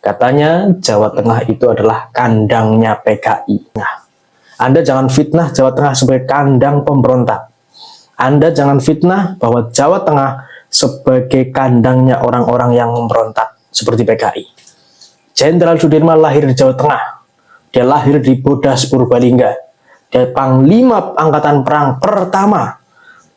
Katanya Jawa Tengah itu adalah kandangnya PKI. Nah, Anda jangan fitnah Jawa Tengah sebagai kandang pemberontak. Anda jangan fitnah bahwa Jawa Tengah sebagai kandangnya orang-orang yang memberontak seperti PKI. Jenderal Sudirman lahir di Jawa Tengah. Dia lahir di Bodas Purbalingga. Dia Panglima Angkatan Perang pertama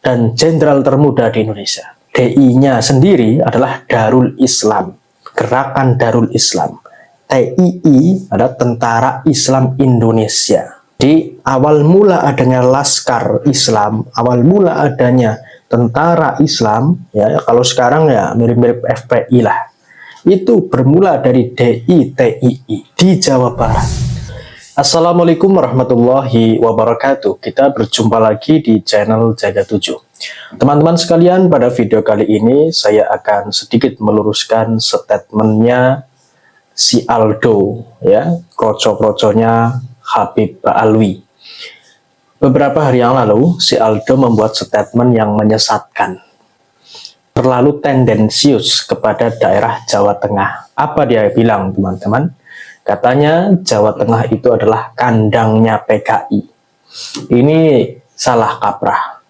dan jenderal termuda di Indonesia. DI-nya sendiri adalah Darul Islam, Gerakan Darul Islam. TII adalah Tentara Islam Indonesia. Di awal mula adanya Laskar Islam, awal mula adanya Tentara Islam, ya kalau sekarang ya mirip-mirip FPI lah. Itu bermula dari DI TII di Jawa Barat. Assalamualaikum warahmatullahi wabarakatuh. Kita berjumpa lagi di channel Jaga 7. Teman-teman sekalian, pada video kali ini saya akan sedikit meluruskan statementnya si Aldo, ya, kroco-kroconya Habib Ba'alwi. Beberapa hari yang lalu, si Aldo membuat statement yang menyesatkan, terlalu tendensius kepada daerah Jawa Tengah. Apa dia bilang, teman-teman? Katanya Jawa Tengah itu adalah kandangnya PKI. Ini salah kaprah.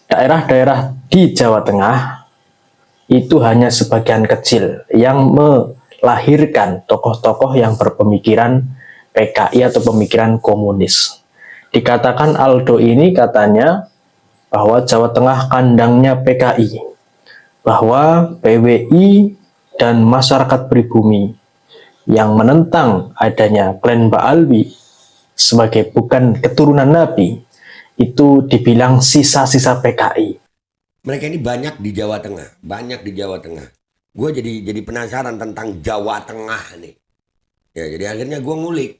Daerah-daerah di Jawa Tengah itu hanya sebagian kecil yang melahirkan tokoh-tokoh yang berpemikiran PKI atau pemikiran komunis. Dikatakan Aldo ini katanya bahwa Jawa Tengah kandangnya PKI, bahwa PWI dan masyarakat pribumi yang menentang adanya klan Ba'alwi sebagai bukan keturunan Nabi itu dibilang sisa-sisa PKI. Mereka ini banyak di Jawa Tengah, banyak di Jawa Tengah. Gue jadi penasaran tentang Jawa Tengah nih. Ya, jadi akhirnya gue ngulik.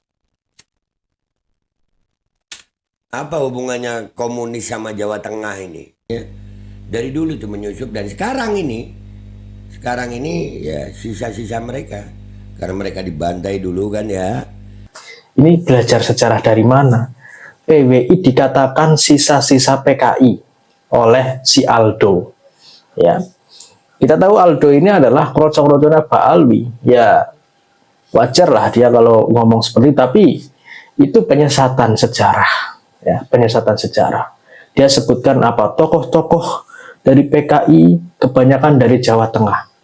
Apa hubungannya komunis sama Jawa Tengah ini? Ya, dari dulu tuh menyusup dan sekarang ini ya sisa-sisa mereka. Karena mereka dibantai dulu kan ya. Ini belajar sejarah dari mana? PWI dikatakan sisa-sisa PKI oleh si Aldo. Ya, kita tahu Aldo ini adalah kroco-kroconya Ba'alwi. Ya, wajarlah dia kalau ngomong seperti itu, tapi itu penyesatan sejarah. Ya, penyesatan sejarah. Dia sebutkan apa? Tokoh-tokoh dari PKI kebanyakan dari Jawa Tengah.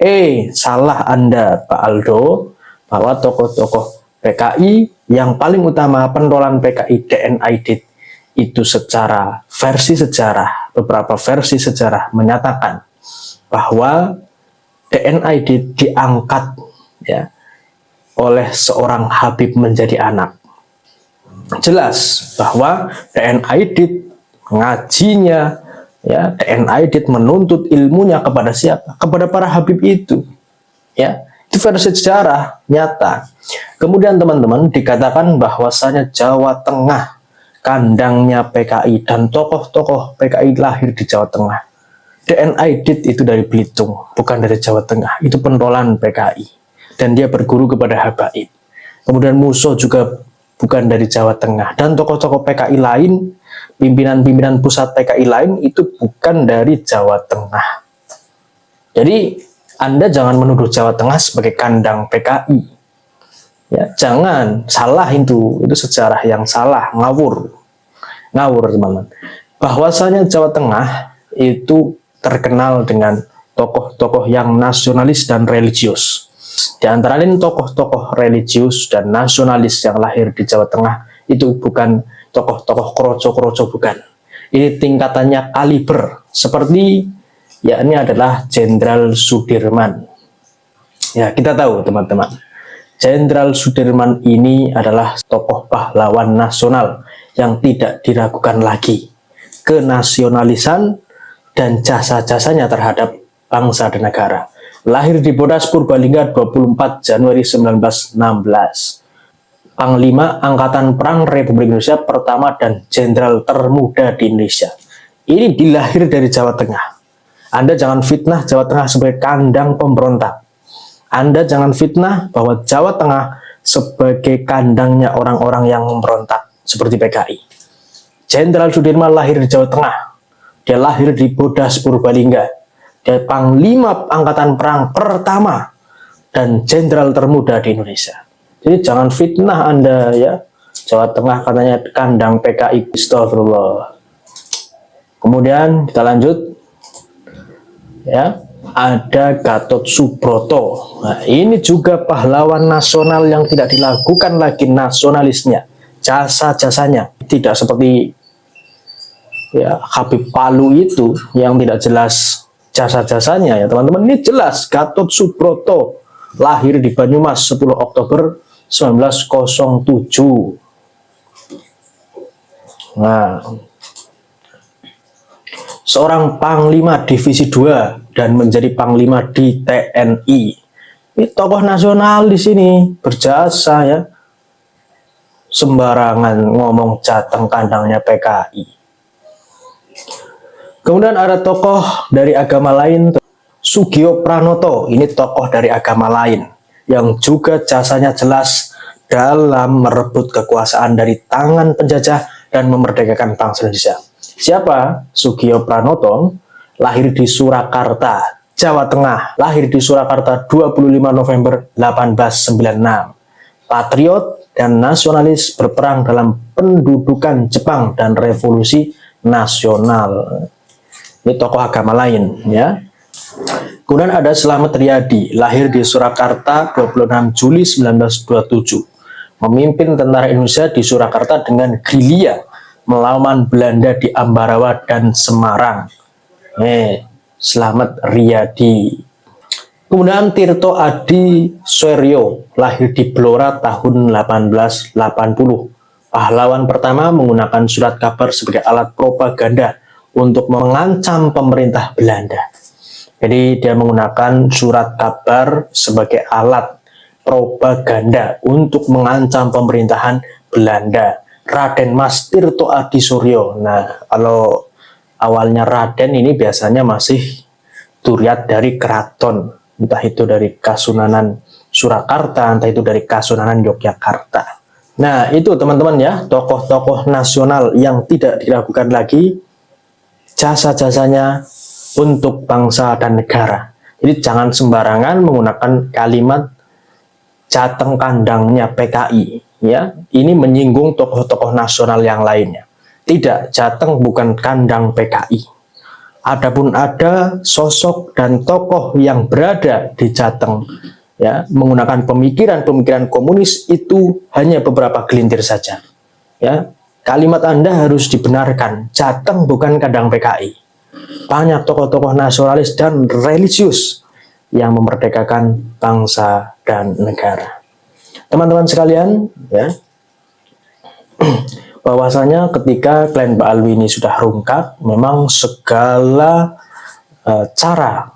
Salah Anda, Pak Aldo, bahwa tokoh-tokoh PKI yang paling utama pentolan PKI DNID itu secara versi sejarah, beberapa versi sejarah menyatakan bahwa DNID diangkat ya oleh seorang Habib menjadi anak. Jelas bahwa DNID ngajinya, ya, DNID menuntut ilmunya kepada siapa? Kepada para Habib itu, ya. Itu versi sejarah nyata. Kemudian teman-teman dikatakan bahwasanya Jawa Tengah kandangnya PKI dan tokoh-tokoh PKI lahir di Jawa Tengah. DNID itu dari Belitung, bukan dari Jawa Tengah. Itu pentolan PKI dan dia berguru kepada Habaib. Kemudian Muso juga bukan dari Jawa Tengah, dan tokoh-tokoh PKI lain, pimpinan-pimpinan pusat PKI lain itu bukan dari Jawa Tengah. Jadi Anda jangan menuduh Jawa Tengah sebagai kandang PKI. Ya, jangan, salah itu sejarah yang salah, ngawur teman-teman. Bahwasanya Jawa Tengah itu terkenal dengan tokoh-tokoh yang nasionalis dan religius. Di antara lain tokoh-tokoh religius dan nasionalis yang lahir di Jawa Tengah itu bukan tokoh-tokoh kroco-kroco, bukan. Ini tingkatannya kaliber, seperti ya ini adalah Jenderal Sudirman. Ya, kita tahu teman-teman, Jenderal Sudirman ini adalah tokoh pahlawan nasional yang tidak diragukan lagi kenasionalisan dan jasa-jasanya terhadap bangsa dan negara. Lahir di Bodas Purbalingga 24 Januari 1916. Panglima Angkatan Perang Republik Indonesia pertama dan jenderal termuda di Indonesia. Ini dilahir dari Jawa Tengah. Anda jangan fitnah Jawa Tengah sebagai kandang pemberontak. Anda jangan fitnah bahwa Jawa Tengah sebagai kandangnya orang-orang yang memberontak seperti PKI. Jenderal Sudirman lahir di Jawa Tengah. Dia lahir di Bodas Purbalingga. Dia Panglima Angkatan Perang pertama dan jenderal termuda di Indonesia. Jadi jangan fitnah Anda ya. Jawa Tengah katanya kandang PKI. Astagfirullah. Kemudian kita lanjut ya, ada Gatot Subroto. Nah, ini juga pahlawan nasional yang tidak dilakukan lagi nasionalisnya, jasa-jasanya tidak seperti ya Habib Palu itu yang tidak jelas jasa-jasanya ya teman-teman. Ini jelas Gatot Subroto lahir di Banyumas 10 Oktober 1907. Nah, seorang Panglima Divisi 2 dan menjadi Panglima di TNI. Ini tokoh nasional di sini, berjasa ya. Sembarangan ngomong Jateng kandangnya PKI. Kemudian ada tokoh dari agama lain, Sugio Pranoto. Ini tokoh dari agama lain yang juga jasanya jelas dalam merebut kekuasaan dari tangan penjajah dan memerdekakan bangsa Indonesia. Siapa? Sugio Pranoto lahir di Surakarta, Jawa Tengah. Lahir di Surakarta 25 November 1896. Patriot dan nasionalis, berperang dalam pendudukan Jepang dan revolusi nasional. Ini tokoh agama lain ya. Kemudian ada Slamet Riyadi, lahir di Surakarta 26 Juli 1927. Memimpin tentara Indonesia di Surakarta dengan gerilya melawan Belanda di Ambarawa dan Semarang. Slamet Riyadi. Kemudian Tirto Adi Sueryo, lahir di Blora tahun 1880. Pahlawan pertama menggunakan surat kabar sebagai alat propaganda untuk mengancam pemerintah Belanda. Jadi dia menggunakan surat kabar sebagai alat propaganda untuk mengancam pemerintahan Belanda. Raden Mas Tirto Adi Suryo. Nah, kalau awalnya Raden ini biasanya masih Duryat dari keraton, entah itu dari Kasunanan Surakarta, entah itu dari Kasunanan Yogyakarta. Nah, itu teman-teman ya, tokoh-tokoh nasional yang tidak diragukan lagi jasa-jasanya untuk bangsa dan negara. Jadi jangan sembarangan menggunakan kalimat Jateng kandangnya PKI ya. Ini menyinggung tokoh-tokoh nasional yang lainnya. Tidak, Jateng bukan kandang PKI. Adapun ada sosok dan tokoh yang berada di Jateng ya, menggunakan pemikiran-pemikiran komunis, itu hanya beberapa gelintir saja. Ya, kalimat Anda harus dibenarkan. Jateng bukan kandang PKI. Banyak tokoh-tokoh nasionalis dan religius yang memerdekakan bangsa dan negara. Teman-teman sekalian, ya, bahwasanya ketika klien Pak Alwi ini sudah rungkap, memang segala cara,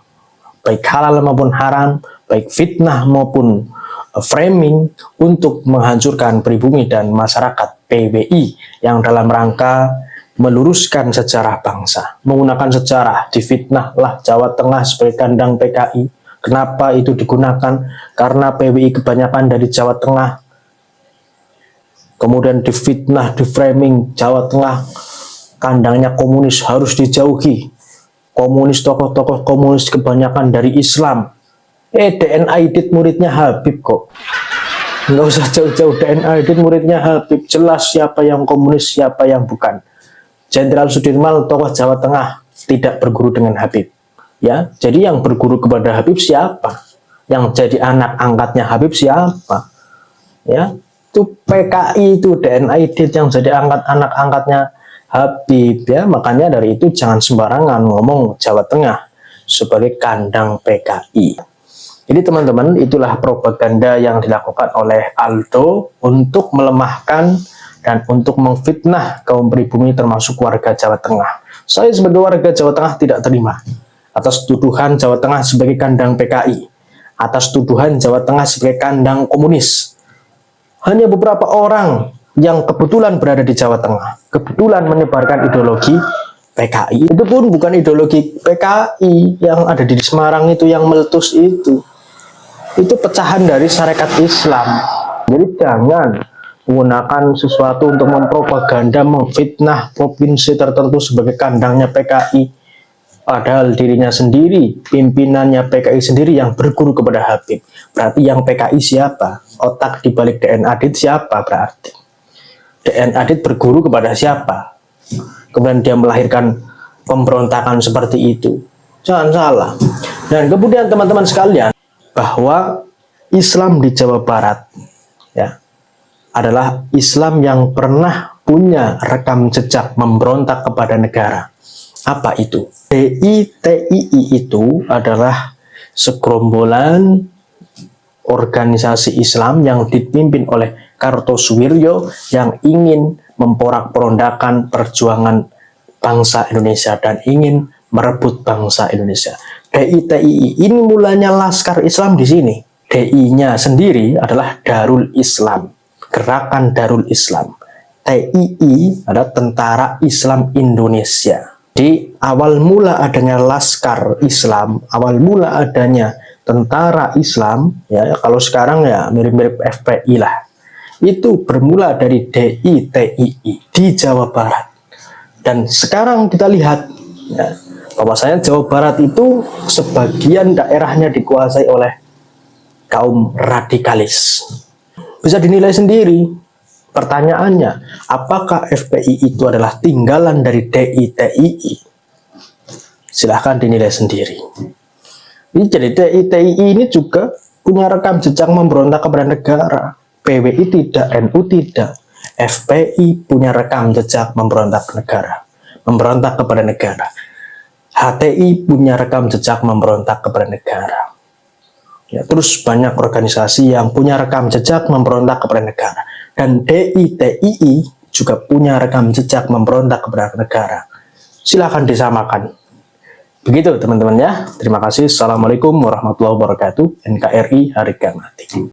baik halal maupun haram, baik fitnah maupun framing untuk menghancurkan pribumi dan masyarakat PBI yang dalam rangka meluruskan sejarah bangsa, menggunakan sejarah, difitnahlah Jawa Tengah sebagai kandang PKI. Kenapa itu digunakan? Karena PBI kebanyakan dari Jawa Tengah. Kemudian difitnah, diframing Jawa Tengah kandangnya komunis, harus dijauhi. Komunis, tokoh-tokoh komunis kebanyakan dari Islam. DNA Aidit muridnya Habib kok. Nggak usah jauh-jauh, DNA Aidit muridnya Habib. Jelas siapa yang komunis, siapa yang bukan. Jenderal Sudirman, tokoh Jawa Tengah, tidak berguru dengan Habib. Ya, jadi yang berguru kepada Habib siapa? Yang jadi anak angkatnya Habib siapa? Ya, itu PKI, itu DNA Aidit yang jadi anak angkatnya Habib ya. Makanya dari itu jangan sembarangan ngomong Jawa Tengah sebagai kandang PKI. Jadi teman-teman, itulah propaganda yang dilakukan oleh Aldo untuk melemahkan dan untuk memfitnah kaum pribumi termasuk warga Jawa Tengah. Saya sebagai warga Jawa Tengah tidak terima atas tuduhan Jawa Tengah sebagai kandang PKI, atas tuduhan Jawa Tengah sebagai kandang komunis. Hanya beberapa orang yang kebetulan berada di Jawa Tengah, kebetulan menyebarkan ideologi PKI. Itu pun bukan ideologi PKI yang ada di Semarang itu, yang meletus itu pecahan dari syarikat Islam. Jadi jangan menggunakan sesuatu untuk mempropaganda, memfitnah provinsi tertentu sebagai kandangnya PKI. Padahal dirinya sendiri, pimpinannya PKI sendiri yang berguru kepada Habib. Berarti yang PKI siapa? Otak dibalik DN Adit siapa berarti? DN Adit berguru kepada siapa? Kemudian dia melahirkan pemberontakan seperti itu. Jangan salah. Dan kemudian teman-teman sekalian, bahwa Islam di Jawa Barat ya adalah Islam yang pernah punya rekam jejak memberontak kepada negara. Apa itu? DITII itu adalah segerombolan organisasi Islam yang dipimpin oleh Kartosuwiryo yang ingin memporak-porandakan perjuangan bangsa Indonesia dan ingin merebut bangsa Indonesia. DITII ini mulanya Laskar Islam di sini. DI-nya sendiri adalah Darul Islam, Gerakan Darul Islam. TII adalah Tentara Islam Indonesia. Di awal mula adanya Laskar Islam, awal mula adanya Tentara Islam, ya kalau sekarang ya mirip-mirip FPI lah. Itu bermula dari DITII di Jawa Barat. Dan sekarang kita lihat ya, bahwasanya Jawa Barat itu sebagian daerahnya dikuasai oleh kaum radikalis. Bisa dinilai sendiri. Pertanyaannya, apakah FPI itu adalah tinggalan dari DITII? Silahkan dinilai sendiri. Jadi DITII ini juga punya rekam jejak memberontak kepada negara. PWI tidak, NU tidak. FPI punya rekam jejak memberontak negara, memberontak kepada negara. HTI punya rekam jejak memberontak kepada negara. Ya, terus banyak organisasi yang punya rekam jejak memberontak kepada negara. Dan DITII juga punya rekam jejak memberontak kepada negara. Silahkan disamakan. Begitu teman-teman ya. Terima kasih. Assalamualaikum warahmatullahi wabarakatuh. NKRI harga mati.